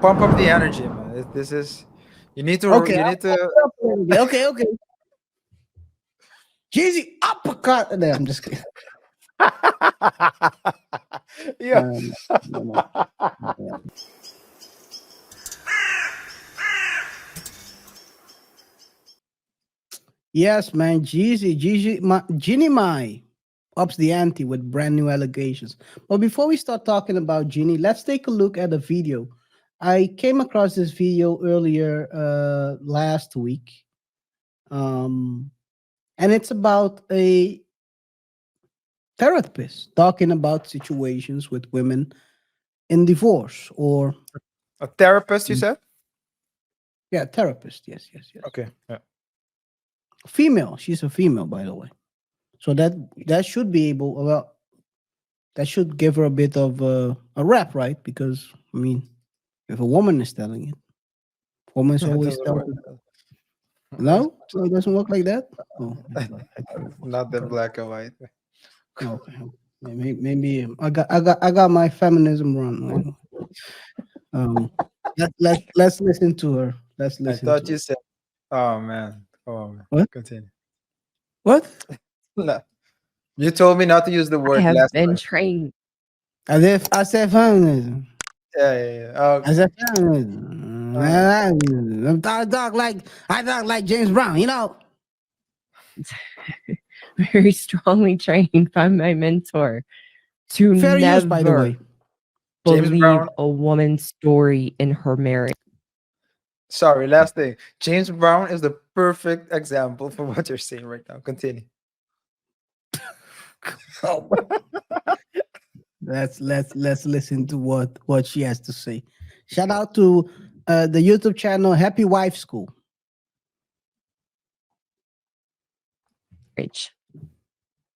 Pump up the energy, man. This is you need to Okay, you need to okay, okay. Jeezy uppercut. No, I'm just kidding. yeah. No, no, no. Yes, man. Jeannie Mai ups the ante with brand new allegations. But before we start talking about Jeannie, let's take a look at the video. I came across this video earlier last week, um, and it's about a therapist talking about situations with women in divorce or A therapist, you said? yeah, therapist. Yes, yes, yes. Okay. Yeah. Female. She's a female, by the way. So that should be able. Well, that should give her a bit of a rap, right? Because I mean, if a woman is telling it, woman's It always doesn't telling. work. No, so it doesn't work like that. Oh, Not that black and white. okay. Maybe I got my feminism wrong. Um, let's listen to her. Let's I listen thought to you her. said, oh man. Oh man. What? Continue. What? No. You told me not to use the I word have last been time. trained. As if I said feminism. Yeah, yeah, yeah. Oh, As if feminism. uh, I talk like James Brown. You know. Very strongly trained by my mentor to Fair use, by the never way. James believe Brown. a woman's story in her marriage. Sorry, last thing. James Brown is the perfect example for what you're saying right now. Continue. Oh, let's listen to what she has to say. Shout out to the YouTube channel Happy Wife School.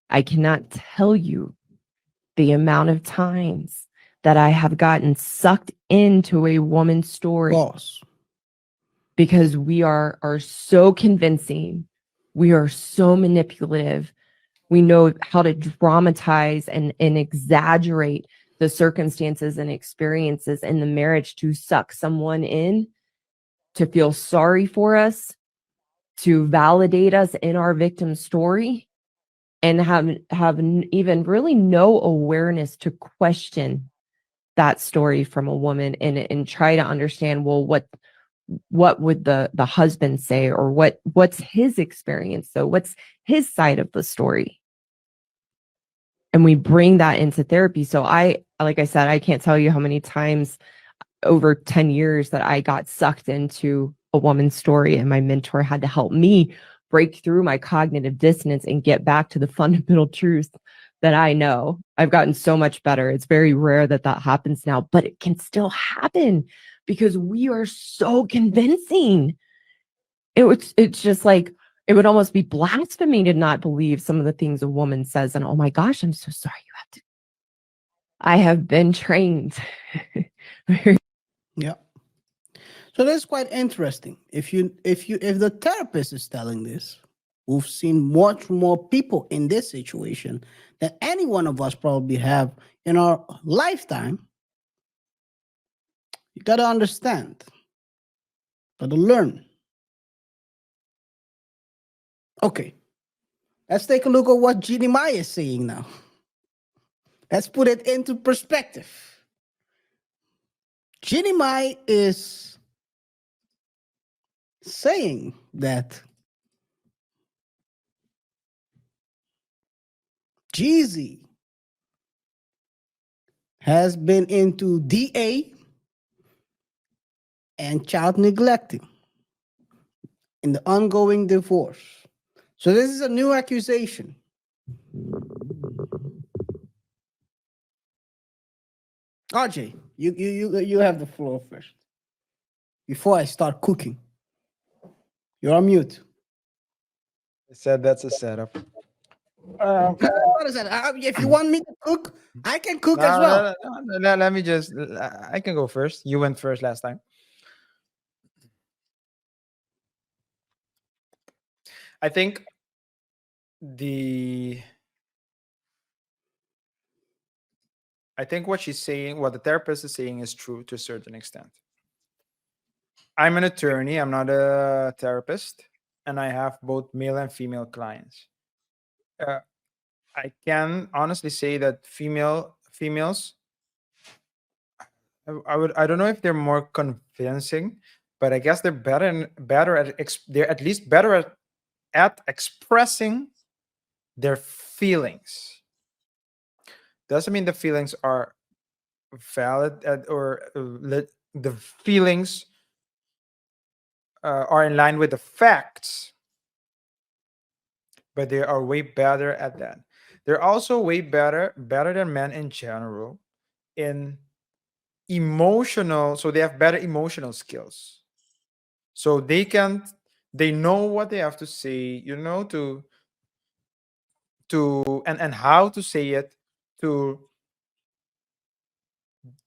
I cannot tell you the amount of times that I have gotten sucked into a woman's story Boss. because we are so convincing. We are so manipulative. We know how to dramatize and exaggerate the circumstances and experiences in the marriage to suck someone in, to feel sorry for us, to validate us in our victim story, and have even really no awareness to question that story from a woman and try to understand, well, what would the husband say, or what's his experience, so what's his side of the story. And we bring that into therapy. So like I said, I can't tell you how many times over 10 years that I got sucked into a woman's story, and my mentor had to help me break through my cognitive dissonance and get back to the fundamental truth that I know. I've gotten so much better. It's very rare that happens now, but it can still happen because we are so convincing. It's just like, it would almost be blasphemy to not believe some of the things a woman says. And oh my gosh, I'm so sorry you have to. I have been trained. Yeah. So that's quite interesting. If the therapist is telling this, we've seen much more people in this situation than any one of us probably have in our lifetime. You gotta understand, gotta learn. Okay, let's take a look at what Jeannie Mai is saying now. Let's put it into perspective. Jeannie Mai is saying that Jeezy has been into DA and child neglecting in the ongoing divorce. So this is a new accusation. RJ, you have the floor first. Before I start cooking. You're on mute. I said that's a setup. What is that? If you want me to cook, I can cook as No, well. no, no, no, no, let me just. I can go first. You went first last time. I think the. I think what she's saying, what the therapist is saying, is true to a certain extent. I'm an attorney. I'm not a therapist, and I have both male and female clients. Uh, I can honestly say that females, I don't know if they're more convincing, but I guess they're better at they're at least better at expressing their feelings. Doesn't mean the feelings are valid the feelings are in line with the facts, but they are way better at that. They're also way better than men in general in emotional, so they have better emotional skills. So they know what they have to say, and how to say it to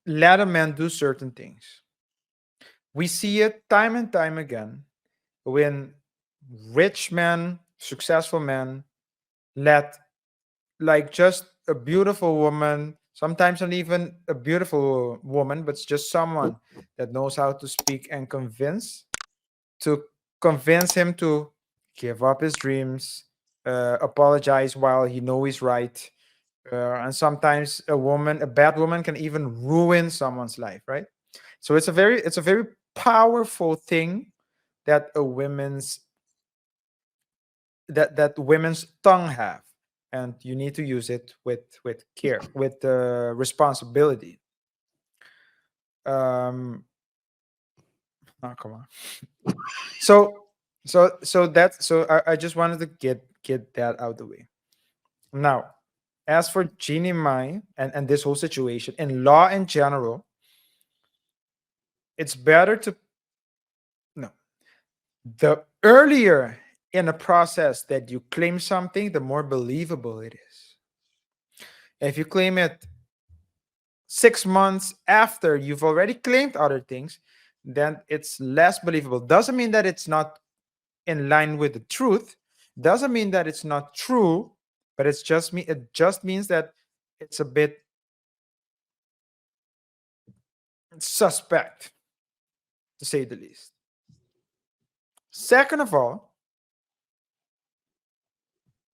let a man do certain things. We see it time and time again when rich men, successful men, let like just a beautiful woman, sometimes not even a beautiful woman, but it's just someone that knows how to speak and to convince him to give up his dreams, apologize while he know he's right. And sometimes a bad woman can even ruin someone's life, right? So it's a very powerful thing that a women's that women's tongue have, and you need to use it with care, with responsibility. um oh, come on. So I just wanted to get that out the way. Now, as for Jeannie Mai and this whole situation in law in general, it's better to no the earlier in a process that you claim something, the more believable it is. If you claim it 6 months after you've already claimed other things, then it's less believable. Doesn't mean that it's not in line with the truth. Doesn't mean that it's not true, but it just means that it's a bit suspect, to say the least. Second of all,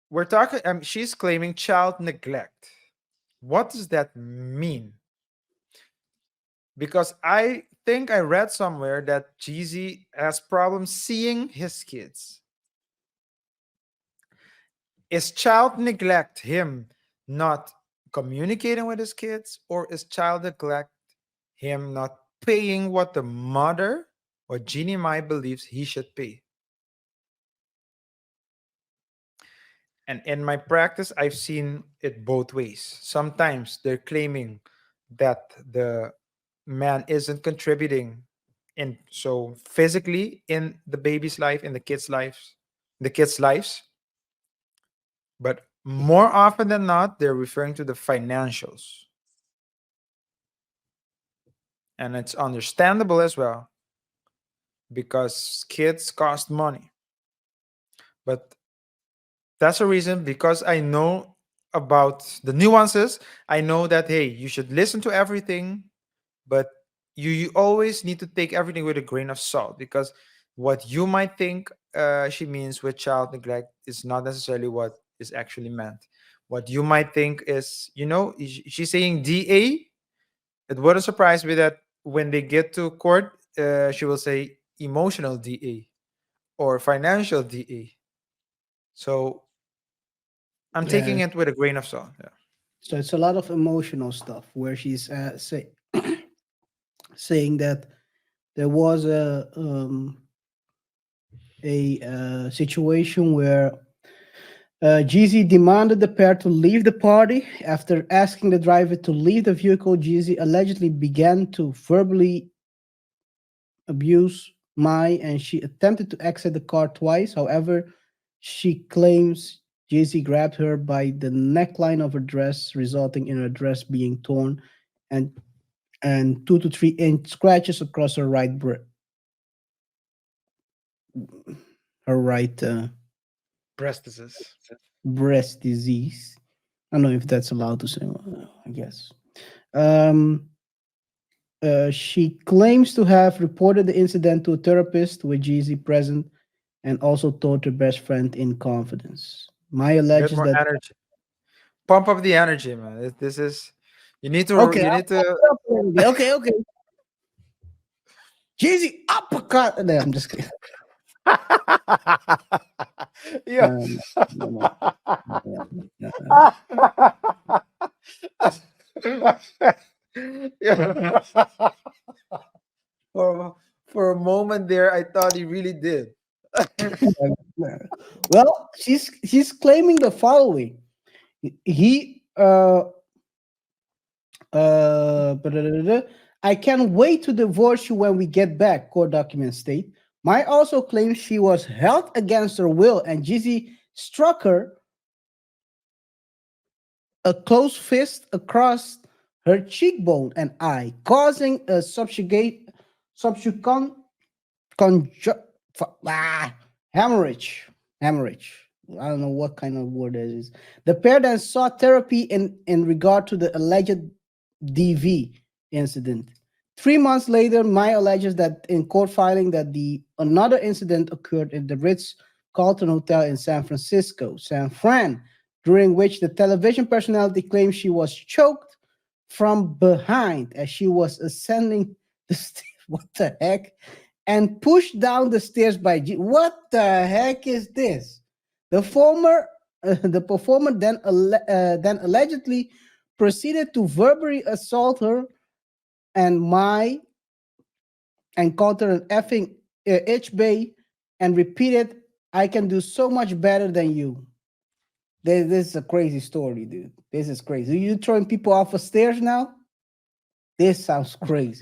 we're talking. She's claiming child neglect. What does that mean? Because I think I read somewhere that Jeezy has problems seeing his kids. Is child neglect him not communicating with his kids, or is child neglect him not paying what the mother or Jeannie Mai believes he should pay? And in my practice, I've seen it both ways. Sometimes they're claiming that the man isn't contributing in so physically in the baby's life, in the kids' lives, but more often than not, they're referring to the financials. And it's understandable as well because kids cost money. But that's a reason, because I know about the nuances. I know that, hey, you should listen to everything, but you always need to take everything with a grain of salt, because what you might think she means with child neglect is not necessarily what is actually meant. What you might think is, she's saying DA. It wouldn't surprise me that when they get to court, she will say emotional DA or financial DA. So I'm taking Yeah. it with a grain of salt. Yeah. So it's a lot of emotional stuff where she's saying that there was a situation where Jeezy demanded the pair to leave the party. After asking the driver to leave the vehicle, Jeezy allegedly began to verbally abuse Mai, and she attempted to exit the car twice. However, she claims Jeezy grabbed her by the neckline of her dress, resulting in her dress being torn and 2 to 3 inch scratches across her right Breast disease. breast disease. I don't know if that's allowed to say. I guess. Um, She claims to have reported the incident to a therapist with Jeezy present and also told her best friend in confidence. Mai Get alleges more that. energy. Pump up the energy, man. This is you need to Okay, you I'll need to put it up a little bit. Okay, okay. Jeezy uppercut. No, I'm just kidding. yeah. No, no, no, no, no, no. Yeah. for for a moment there, I thought he really did. No. Well, she's claiming the following. He I can't wait to divorce you when we get back, court documents state. Mai also claims she was held against her will and Jeezy struck her a closed fist across her cheekbone and eye, causing a subsequent conju- hemorrhage. Hemorrhage. I don't know what kind of word that is. The pair then sought therapy in regard to the alleged DV incident. 3 months later, Mai alleges that in court filing that the another incident occurred in the Ritz Carlton Hotel in San Francisco, San Fran, during which the television personality claimed she was choked from behind as she was ascending the stairs. What the heck? And pushed down the stairs by What the heck is this? The performer then allegedly proceeded to verbally assault her and Mai and called her an effing itch bay and repeated, "I can do so much better than you." This is a crazy story, dude. This is crazy. Are you throwing people off of stairs now? This sounds crazy.